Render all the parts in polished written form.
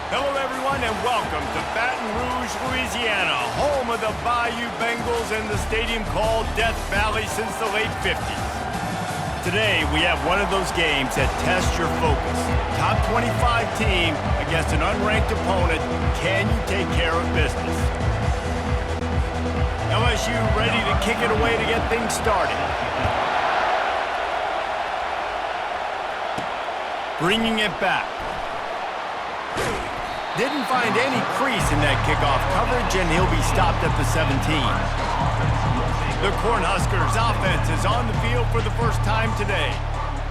Hello, everyone, and welcome to Baton Rouge, Louisiana, home of the Bayou Bengals and the stadium called Death Valley since the late 50s. Today, we have one of those games that tests your focus. Top 25 team against an unranked opponent. Can you take care of business? LSU ready to kick it away to get things started. Bringing it back. Didn't find any crease in that kickoff coverage, and he'll be stopped at the 17. The Cornhuskers offense is on the field for the first time today.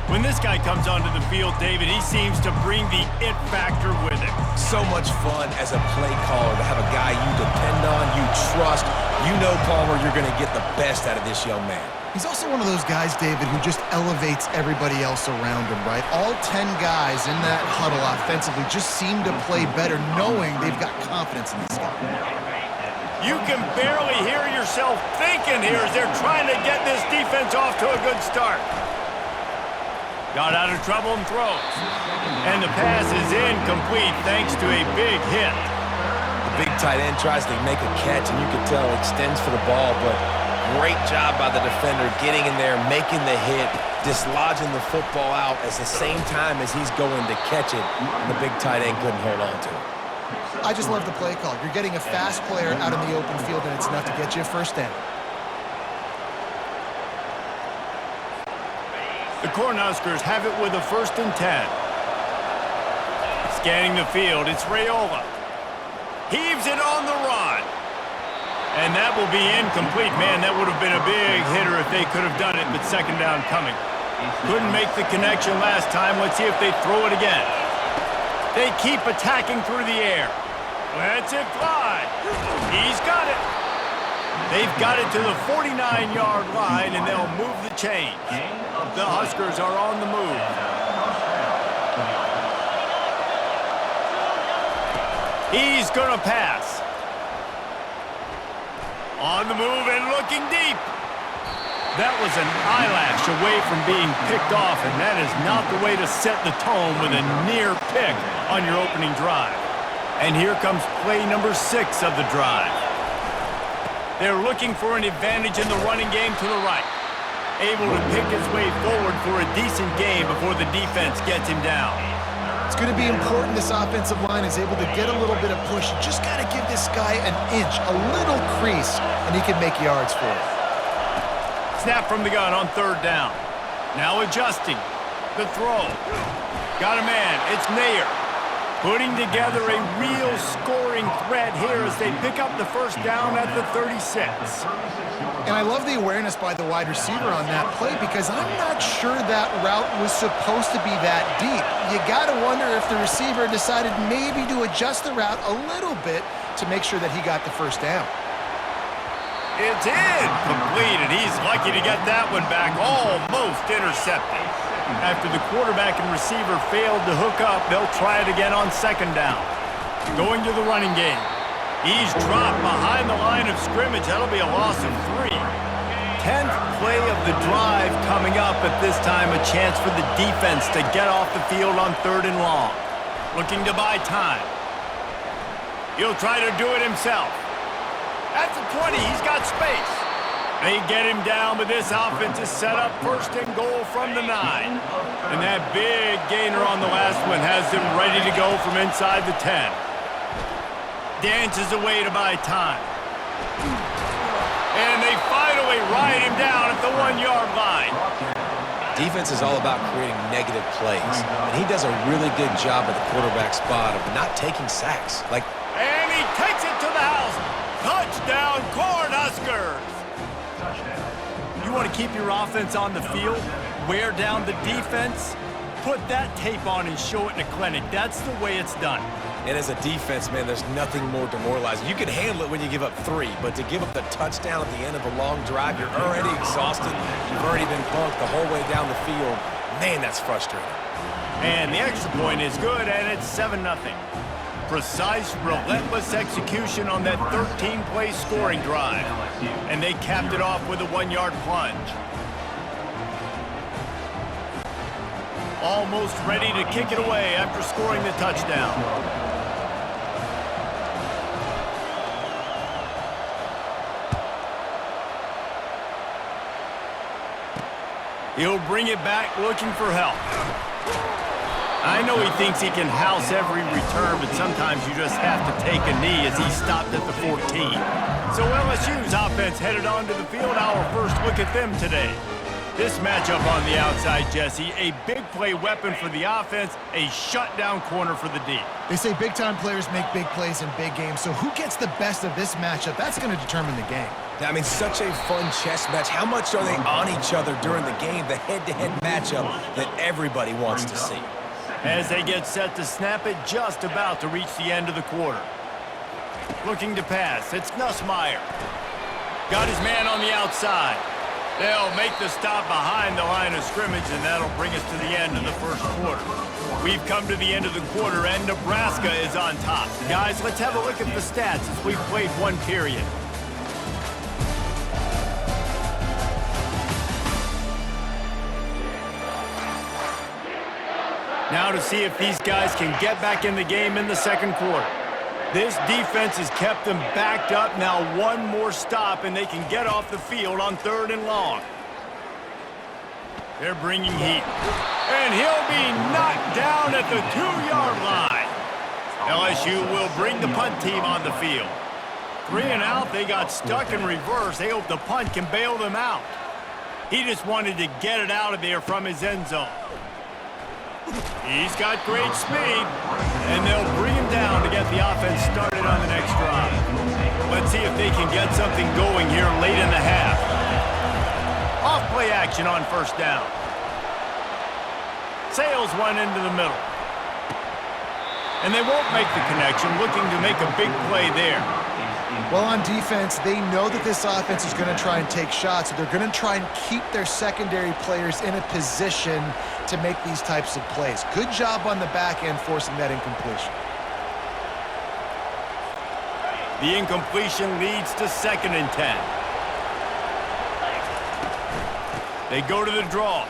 When this guy comes onto the field, David, he seems to bring the it factor with him. So much fun as a play caller to have a guy you depend on, you trust. You know, Palmer, you're going to get the best out of this young man. He's also one of those guys, David, who just elevates everybody else around him, right? All 10 guys in that huddle offensively just seem to play better knowing they've got confidence in this guy. You can barely hear yourself thinking here as they're trying to get this defense off to a good start. Got out of trouble and throws. And the pass is incomplete thanks to a big hit. The big tight end tries to make a catch, and you can tell extends for the ball, but great job by the defender getting in there, making the hit, dislodging the football out at the same time as he's going to catch it, and the big tight end couldn't hold on to it. I just love the play call. You're getting a fast player out in the open field, and it's enough to get you a first down. The Cornhuskers have it with a 1st and 10. Scanning the field, it's Raiola. Heaves it on the run. And that will be incomplete. Man, that would have been a big hitter if they could have done it, but second down coming. Couldn't make the connection last time. Let's see if they throw it again. They keep attacking through the air. Lets it fly. He's got it. They've got it to the 49-yard line, and they'll move the chains. The Huskers are on the move. He's going to pass. On the move and looking deep. That was an eyelash away from being picked off, and that is not the way to set the tone with a near pick on your opening drive. And here comes play number 6 of the drive. They're looking for an advantage in the running game to the right. Able to pick his way forward for a decent game before the defense gets him down. It's going to be important this offensive line is able to get a little bit of push. You just got to give this guy an inch, a little crease, and he can make yards for it. Snap from the gun on 3rd down. Now adjusting. The throw. Got a man. It's Nair. Putting together a real scoring threat here as they pick up the 1st down at the 36. And I love the awareness by the wide receiver on that play because I'm not sure that route was supposed to be that deep. You got to wonder if the receiver decided maybe to adjust the route a little bit to make sure that he got the 1st down. It's incomplete, and he's lucky to get that one back, almost intercepted. After the quarterback and receiver failed to hook up, they'll try it again on 2nd down. Going to the running game. He's dropped behind the line of scrimmage. That'll be a loss of 3. 10th play of the drive coming up at this time. A chance for the defense to get off the field on 3rd and long. Looking to buy time. He'll try to do it himself. At the 20, he's got space. They get him down, but this offense is set up 1st and goal from the 9. And that big gainer on the last one has them ready to go from inside the 10. Dances away to buy time. And they finally ride him down at the 1-yard line. Defense is all about creating negative plays, and he does a really good job at the quarterback spot of not taking sacks. And he takes it to the house. Touchdown, Cornhuskers! You want to keep your offense on the field, wear down the defense, put that tape on and show it in a clinic. That's the way it's done. And as a defense, man, there's nothing more demoralizing. You can handle it when you give up 3, but to give up the touchdown at the end of a long drive, you're already exhausted. You've already been punked the whole way down the field. Man, that's frustrating. And the extra point is good, and it's 7-0. Precise, relentless execution on that 13-play scoring drive. And they capped it off with a 1-yard plunge. Almost ready to kick it away after scoring the touchdown. He'll bring it back looking for help. I know he thinks he can house every return, but sometimes you just have to take a knee as he stopped at the 14. So LSU's offense headed onto the field. Our first look at them today. This matchup on the outside, Jesse, a big play weapon for the offense, a shutdown corner for the D. They say big-time players make big plays in big games, so who gets the best of this matchup? That's going to determine the game. I mean, such a fun chess match. How much are they on each other during the game, the head-to-head matchup that everybody wants to see? As they get set to snap it, just about to reach the end of the quarter. Looking to pass, it's Nussmeier. Got his man on the outside. They'll make the stop behind the line of scrimmage, and that'll bring us to the end of the first quarter. We've come to the end of the quarter, and Nebraska is on top. Guys, let's have a look at the stats as we've played one period. Now to see if these guys can get back in the game in the second quarter. This defense has kept them backed up. Now one more stop, and they can get off the field on 3rd and long. They're bringing heat. And he'll be knocked down at the 2-yard line. LSU will bring the punt team on the field. 3 and out, they got stuck in reverse. They hope the punt can bail them out. He just wanted to get it out of there from his end zone. He's got great speed, and they'll bring him down to get the offense started on the next drive. Let's see if they can get something going here late in the half. Off play action on 1st down. Sails one into the middle. And they won't make the connection, looking to make a big play there. Well, on defense, they know that this offense is going to try and take shots, so they're going to try and keep their secondary players in a position to make these types of plays. Good job on the back end forcing that incompletion. The incompletion leads to 2nd and 10. They go to the draw.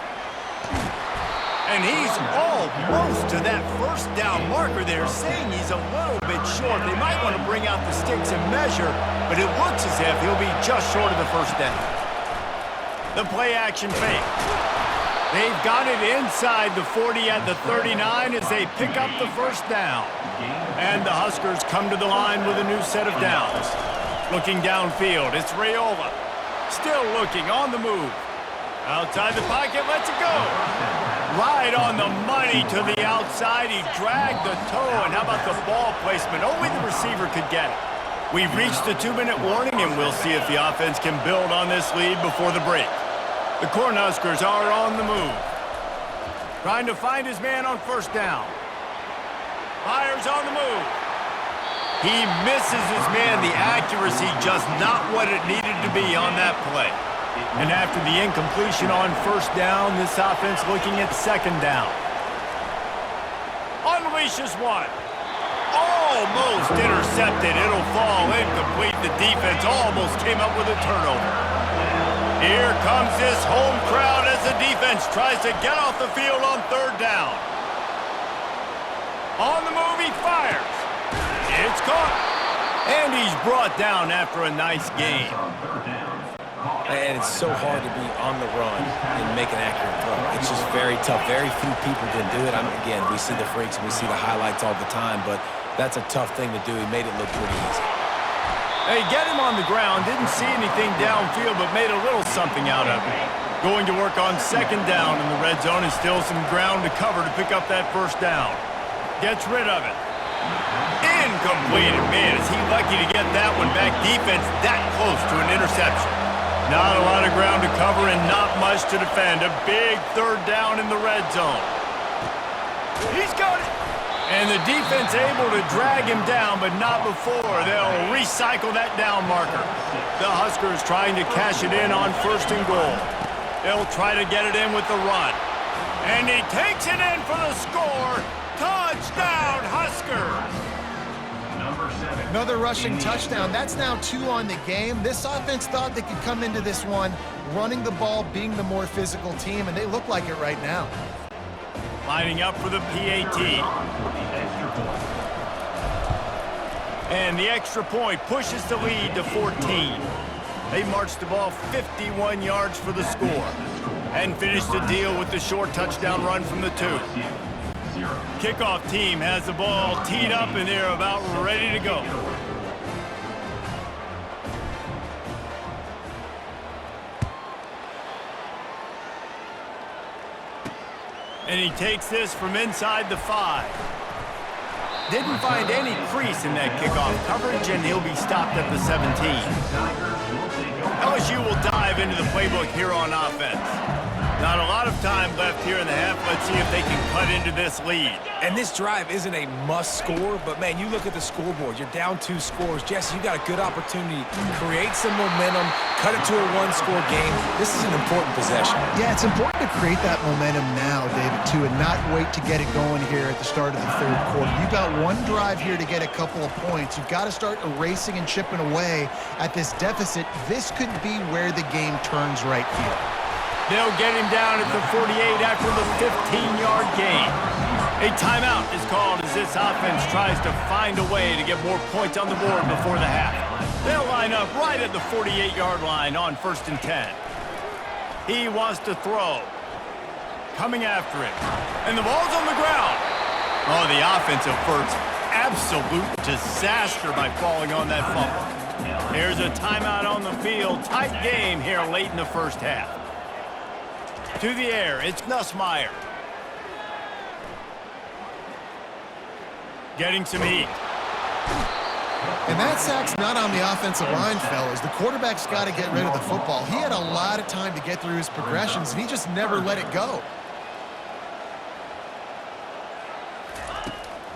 And he's almost to that 1st down marker there, saying he's a little bit short. They might want to bring out the sticks and measure, but it looks as if he'll be just short of the 1st down. The play action fake. They've got it inside the 40 at the 39 as they pick up the 1st down. And the Huskers come to the line with a new set of downs. Looking downfield, it's Raiola. Still looking, on the move. Outside the pocket, lets it go. Right on the money to the outside. He dragged the toe, and how about the ball placement? Only the receiver could get it. We've reached the 2-minute warning, and we'll see if the offense can build on this lead before the break. The Cornhuskers are on the move. Trying to find his man on 1st down. Fires on the move. He misses his man. The accuracy just not what it needed to be on that play. And after the incompletion on 1st down, this offense looking at 2nd down. Unleashes one. Almost intercepted. It'll fall incomplete. The defense almost came up with a turnover. Here comes this home crowd as the defense tries to get off the field on 3rd down. On the move, he fires. It's caught. And he's brought down after a nice game. And it's so hard to be on the run and make an accurate throw. It's just very tough. Very few people can do it. Again, we see the freaks and we see the highlights all the time, but that's a tough thing to do. He made it look pretty easy. Hey, get him on the ground. Didn't see anything downfield, but made a little something out of it. Going to work on 2nd down in the red zone, and still some ground to cover to pick up that 1st down. Gets rid of it. Incomplete. Man, is he lucky to get that one back. Defense that close to an interception. Not a lot of ground to cover and not much to defend. A big 3rd down in the red zone. He's got it. And the defense able to drag him down, but not before. They'll recycle that down marker. The Huskers trying to cash it in on 1st and goal. They'll try to get it in with the run. And he takes it in for the score. Touchdown, Huskers! Another rushing touchdown. That's now 2 on the game. This offense thought they could come into this one running the ball, being the more physical team, and they look like it right now. Lining up for the PAT. And the extra point pushes the lead to 14. They marched the ball 51 yards for the score and finished the deal with the short touchdown run from the 2. Kickoff team has the ball teed up and they're about ready to go. And he takes this from inside the 5. Didn't find any crease in that kickoff coverage, and he'll be stopped at the 17. LSU will dive into the playbook here on offense. Not a lot of time left here in the half. Let's see if they can cut into this lead. And this drive isn't a must score, but man, you look at the scoreboard, you're down 2 scores. Jesse, you got a good opportunity to create some momentum, cut it to a 1-score game. This is an important possession. Yeah, it's important to create that momentum now, David, too, and not wait to get it going here at the start of the 3rd quarter. You've got one drive here to get a couple of points. You've got to start erasing and chipping away at this deficit. This could be where the game turns right here. They'll get him down at the 48 after the 15-yard gain. A timeout is called as this offense tries to find a way to get more points on the board before the half. They'll line up right at the 48-yard line on 1st and 10. He wants to throw. Coming after it. And the ball's on the ground. Oh, the offensive effort's absolute disaster by falling on that fumble. There's a timeout on the field. Tight game here late in the 1st half. To the air, it's Nussmeier. Getting some heat. And that sack's not on the offensive line, fellas. The quarterback's got to get rid of the football. He had a lot of time to get through his progressions, and he just never let it go.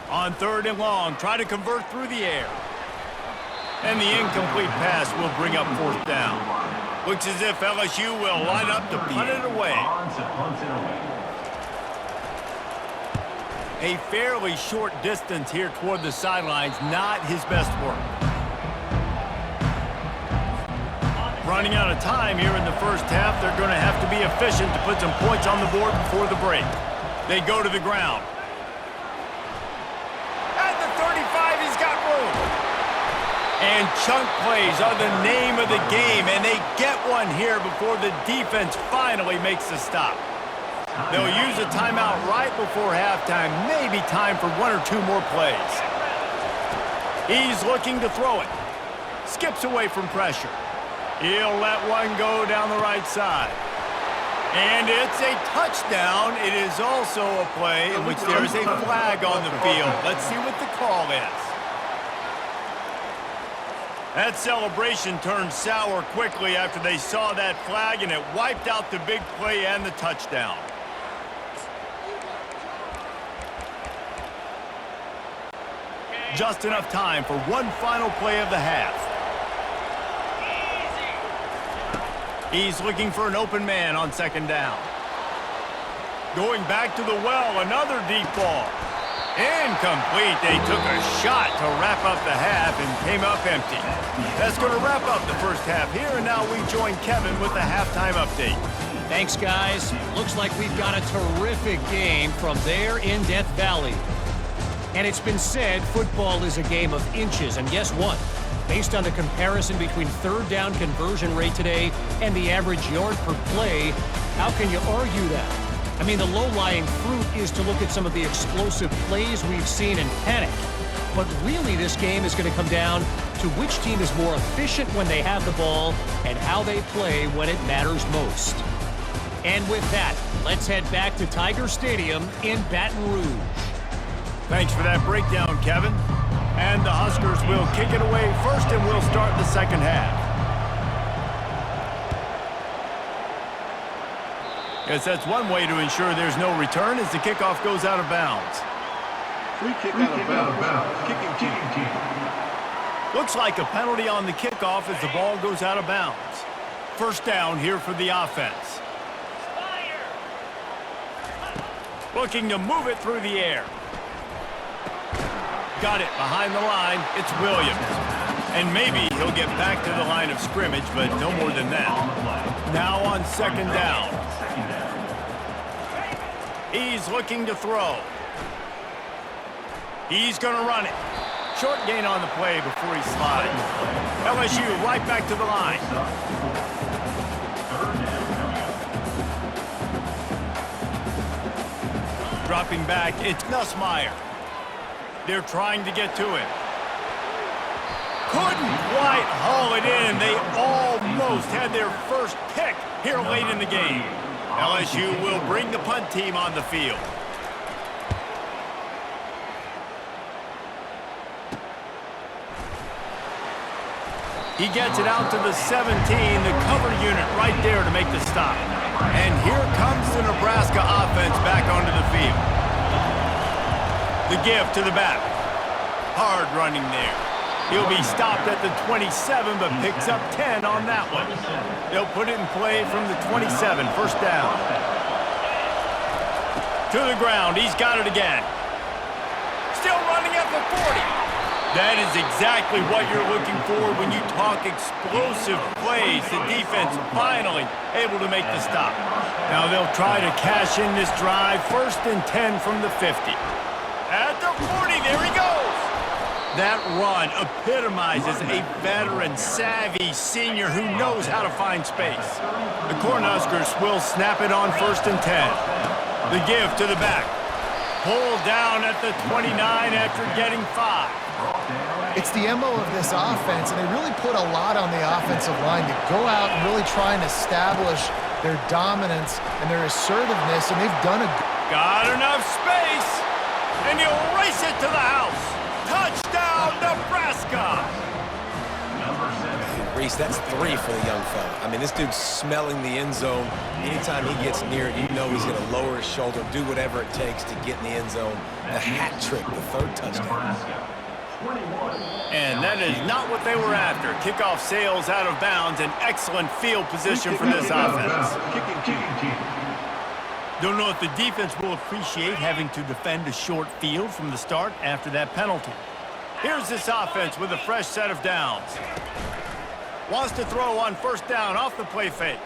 On 3rd and long, try to convert through the air. And the incomplete pass will bring up 4th down. Looks as if LSU will line up to punt it away. A fairly short distance here toward the sidelines, not his best work. Running out of time here in the 1st half, they're going to have to be efficient to put some points on the board before the break. They go to the ground. At the 35, he's got room. And chunk plays are the name of the game, and they get one here before the defense finally makes the stop. They'll use a timeout right before halftime, maybe time for 1 or 2 more plays. He's looking to throw it. Skips away from pressure. He'll let one go down the right side. And it's a touchdown. It is also a play in which there is a flag on the field. Let's see what the call is. That celebration turned sour quickly after they saw that flag, and it wiped out the big play and the touchdown. Just enough time for one final play of the half. He's looking for an open man on 2nd down. Going back to the well, another deep ball. Incomplete. They took a shot to wrap up the half and came up empty. That's going to wrap up the 1st half here, and now we join Kevin with the halftime update. Thanks, guys. Looks like we've got a terrific game from there in Death Valley. And it's been said football is a game of inches, and guess what? Based on the comparison between 3rd down conversion rate today and the average yard per play, how can you argue that? I mean, the low-lying fruit is to look at some of the explosive plays we've seen in panic. But really, this game is going to come down to which team is more efficient when they have the ball and how they play when it matters most. And with that, let's head back to Tiger Stadium in Baton Rouge. Thanks for that breakdown, Kevin. And the Huskers will kick it away first, and we'll start the 2nd half. Guess that's one way to ensure there's no return as the kickoff goes out of bounds. Free kick out of bounds. Kicking team. Looks like a penalty on the kickoff as the ball goes out of bounds. 1st down here for the offense. Looking to move it through the air. Got it behind the line. It's Williams. And maybe he'll get back to the line of scrimmage, but no more than that. Now on 2nd down. He's looking to throw. He's going to run it. Short gain on the play before he slides. LSU right back to the line. Dropping back, it's Nussmeier. They're trying to get to it. Couldn't quite haul it in. They almost had their first pick here late in the game. LSU will bring the punt team on the field. He gets it out to the 17, the cover unit right there to make the stop. And here comes the Nebraska offense back onto the field. The give to the back. Hard running there. He'll be stopped at the 27, but picks up 10 on that one. They'll put it in play from the 27, first down. To the ground, he's got it again. Still running at the 40. That is exactly what you're looking for when you talk explosive plays. The defense finally able to make the stop. Now they'll try to cash in this drive. First and 10 from the 50. At the 40, there he goes. That run epitomizes a veteran, savvy senior who knows how to find space. The Cornhuskers will snap it on first and 10. The give to the back. Pulled down at the 29 after getting 5. It's the MO of this offense, and they really put a lot on the offensive line to go out and really try and establish their dominance and their assertiveness, and they've done a... Got enough space, and he'll race it to the house. Touchdown, Nebraska! Reese, that's 3 for the young fella. I mean, this dude's smelling the end zone. Anytime he gets near it, you know he's going to lower his shoulder, do whatever it takes to get in the end zone. The hat trick, the 3rd touchdown. And that is not what they were after. Kickoff sails out of bounds, an excellent field position for this offense. Don't know if the defense will appreciate having to defend a short field from the start after that penalty. Here's this offense with a fresh set of downs. Wants to throw on first down off the play fake.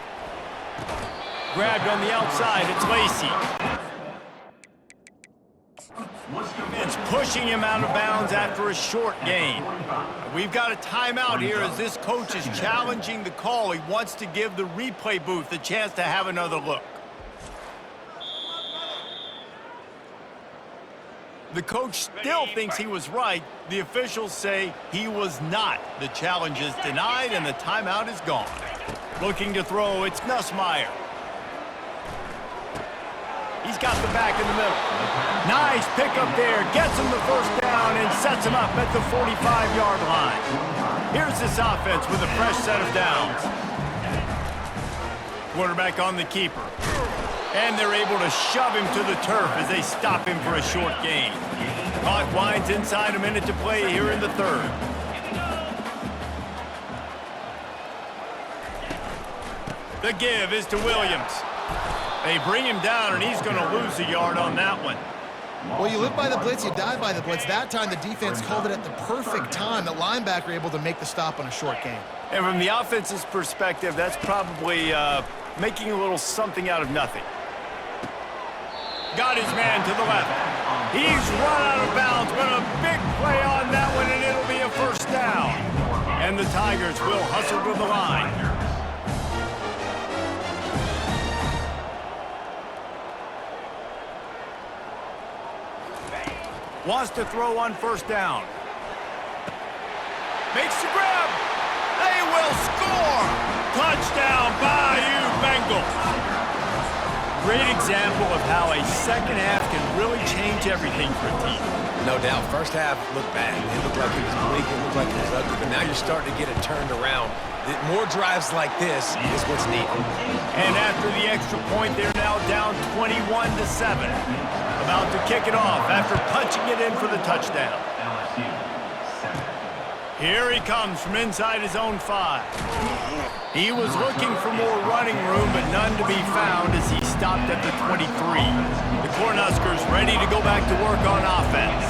Grabbed on the outside, it's Lacey. It's pushing him out of bounds after a short gain. We've got a timeout here as this coach is challenging the call. He wants to give the replay booth a chance to have another look. The coach still thinks he was right. The officials say he was not. The challenge is denied and the timeout is gone. Looking to throw, it's Nussmeier. He's got the back in the middle. Nice pickup there. Gets him the first down and sets him up at the 45-yard line. Here's this offense with a fresh set of downs. Quarterback on the keeper. And they're able to shove him to the turf as they stop him for a short gain. Clock winds inside a minute to play here in the 3rd. The give is to Williams. They bring him down, and he's going to lose a yard on that one. Well, you live by the blitz, you die by the blitz. That time, the defense called it at the perfect time. The linebacker able to make the stop on a short gain. And from the offense's perspective, that's probably making a little something out of nothing. Got his man to the left. He's run out of bounds, but a big play on that one, and it'll be a first down. And the Tigers will hustle to the line. Wants to throw on first down. Makes the grab. They will score. Touchdown, Bayou Bengals. Great example of how a second half can really change everything for a team. No doubt. First half looked bad. It looked like it was bleak. It looked like it was ugly. But now you're starting to get it turned around. More drives like this is what's needed. And after the extra point, they're now down 21-7. About to kick it off after punching it in for the touchdown. Here he comes from inside his own 5. He was looking for more running room, but none to be found as he stopped at the 23. The Cornhuskers ready to go back to work on offense.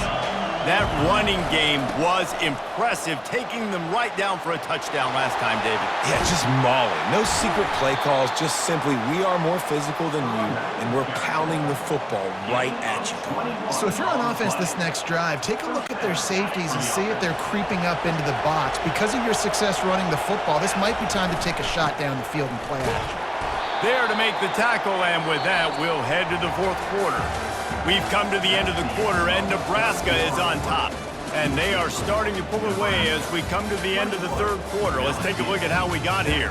That running game was impressive, taking them right down for a touchdown last time, David. Yeah, just mauling. No secret play calls, just simply we are more physical than you, and we're pounding the football right at you. So if you're on offense this next drive, take a look at their safeties and see if they're creeping up into the box. Because of your success running the football, this might be time to take a shot down the field and play action. There to make the tackle, and with that, we'll head to the fourth quarter. We've come to the end of the quarter, and Nebraska is on top. And they are starting to pull away as we come to the end of the third quarter. Let's take a look at how we got here.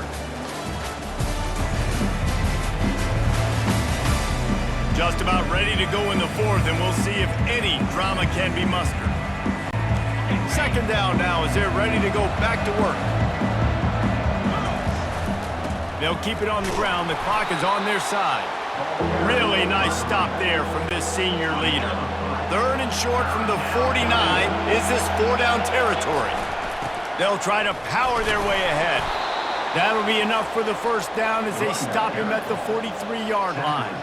Just about ready to go in the fourth, and we'll see if any drama can be mustered. Second down now as they're ready to go back to work. They'll keep it on the ground. The clock is on their side. Really nice stop there from this senior leader. Third and short from the 49. Is this four-down territory? They'll try to power their way ahead. That'll be enough for the first down as they stop him at the 43-yard line.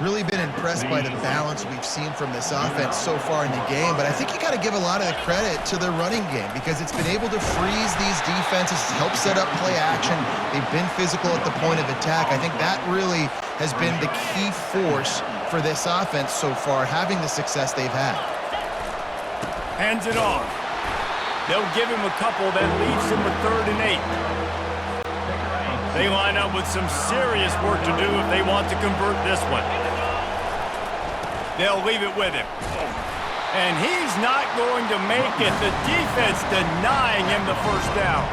Really been impressed by the balance we've seen from this offense so far in the game, but I think you got to give a lot of the credit to their running game because it's been able to freeze these defenses, help set up play action. They've been physical at the point of attack. I think that really has been the key force for this offense so far, having the success they've had. Hands it off. They'll give him a couple that leaves him with 3rd and 8. They line up with some serious work to do if they want to convert this one. They'll leave it with him. And he's not going to make it. The defense denying him the first down.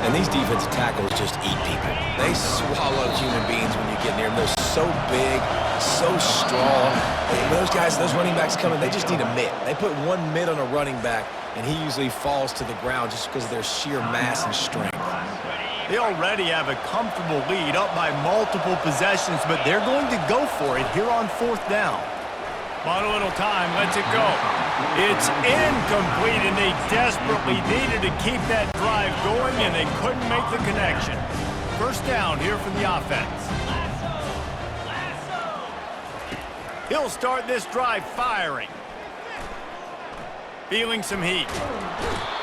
And these defensive tackles just eat people. They swallow human beings when you get near them. They're so big, so strong. And those guys, those running backs coming, they just need a mitt. They put one mitt on a running back, and he usually falls to the ground just because of their sheer mass and strength. They already have a comfortable lead up by multiple possessions, but they're going to go for it here on 4th down. On a little time, lets it go. It's incomplete, and they desperately needed to keep that drive going, and they couldn't make the connection. First down here for the offense. He'll start this drive firing. Feeling some heat.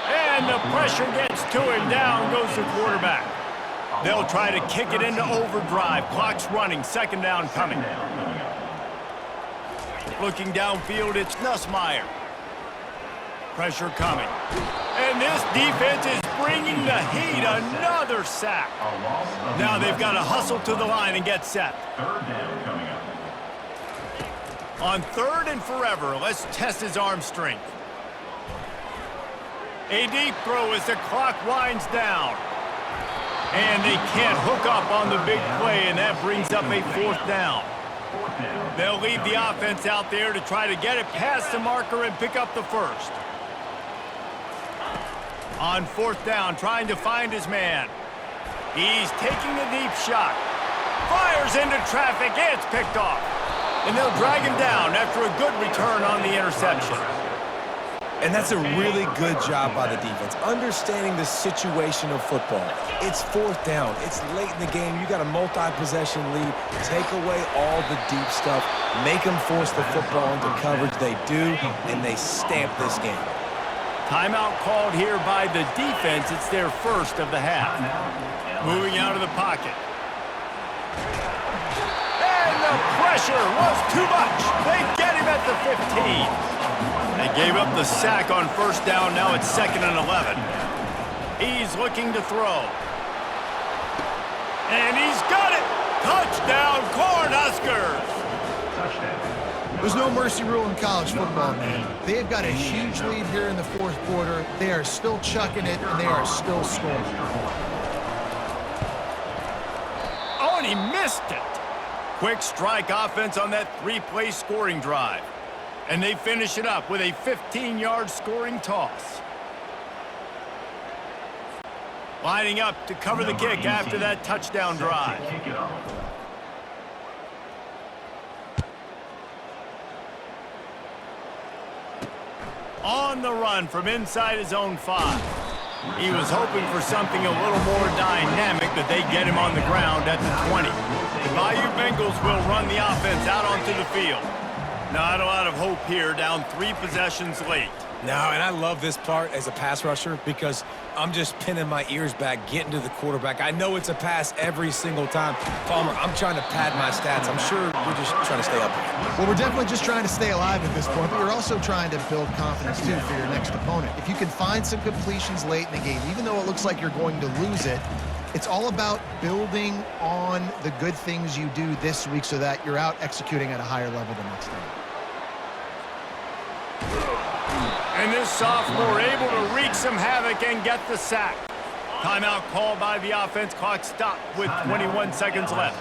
And the pressure gets to him. Down goes the quarterback. They'll try to kick it into overdrive. Clock's running. Second down coming. Looking downfield, it's Nussmeier. Pressure coming. And this defense is bringing the heat. Another sack. Now they've got to hustle to the line and get set. On 3rd and forever, let's test his arm strength. A deep throw as the clock winds down. And they can't hook up on the big play, and that brings up a 4th down. They'll leave the offense out there to try to get it past the marker and pick up the first. On 4th down, trying to find his man. He's taking a deep shot. Fires into traffic. It's picked off. And they'll drag him down after a good return on the interception. And that's a really good job by the defense, understanding the situation of football. It's 4th down. It's late in the game. You got a multi-possession lead. Take away all the deep stuff. Make them force the football into coverage. They do, and they stamp this game. Timeout called here by the defense. It's their first of the half. Moving out of the pocket. And the pressure was too much. They get him at the 15. They gave up the sack on first down. Now it's 2nd and 11. He's looking to throw. And he's got it. Touchdown, Cornhuskers. There's no mercy rule in college football, man. They've got a huge lead here in the 4th quarter. They are still chucking it, and they are still scoring. Oh, and he missed it. Quick strike offense on that 3-play scoring drive. And they finish it up with a 15-yard scoring toss. Lining up to cover the kick after that touchdown drive. On the run from inside his own 5. He was hoping for something a little more dynamic, but they get him on the ground at the 20. The Bayou Bengals will run the offense out onto the field. Not a lot of hope here, down 3 possessions late. No, and I love this part as a pass rusher because I'm just pinning my ears back, getting to the quarterback. I know it's a pass every single time. Palmer, I'm trying to pad my stats. I'm sure we're just trying to stay up here. Well, we're definitely just trying to stay alive at this point, but we're also trying to build confidence, too, for your next opponent. If you can find some completions late in the game, even though it looks like you're going to lose it, it's all about building on the good things you do this week so that you're out executing at a higher level the next time. And this sophomore able to wreak some havoc and get the sack. Timeout called by the offense. Clock stopped with 21 seconds left.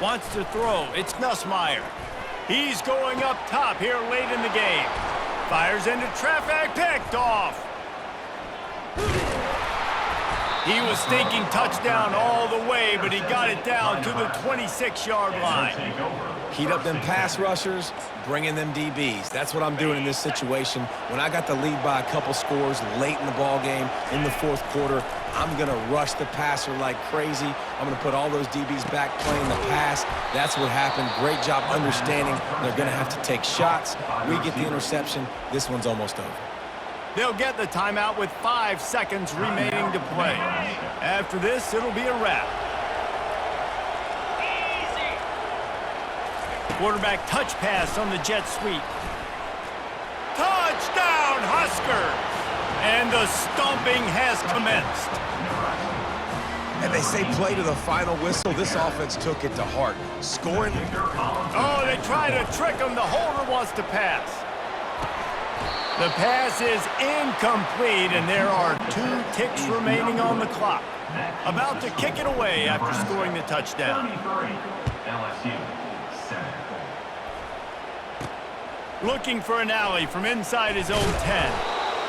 Wants to throw. It's Nussmeier. He's going up top here late in the game. Fires into traffic. Picked off. He was thinking touchdown all the way, but he got it down to the 26-yard line. Heat up them pass rushers, bring in them DBs. That's what I'm doing in this situation. When I got the lead by a couple scores late in the ball game, in the fourth quarter, I'm going to rush the passer like crazy. I'm going to put all those DBs back playing the pass. That's what happened. Great job understanding they're going to have to take shots. We get the interception. This one's almost over. They'll get the timeout with 5 seconds remaining to play. After this, it'll be a wrap. Quarterback touch pass on the jet sweep. Touchdown, Huskers! And the stomping has commenced. And they say play to the final whistle. This offense took it to heart. Scoring. Oh, they try to trick him. The holder wants to pass. The pass is incomplete, and there are 2 ticks remaining on the clock. About to kick it away after scoring the touchdown. Looking for an alley from inside his own 10.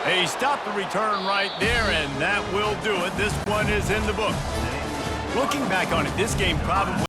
They stopped the return right there, and that will do it. This one is in the book. Looking back on it, this game probably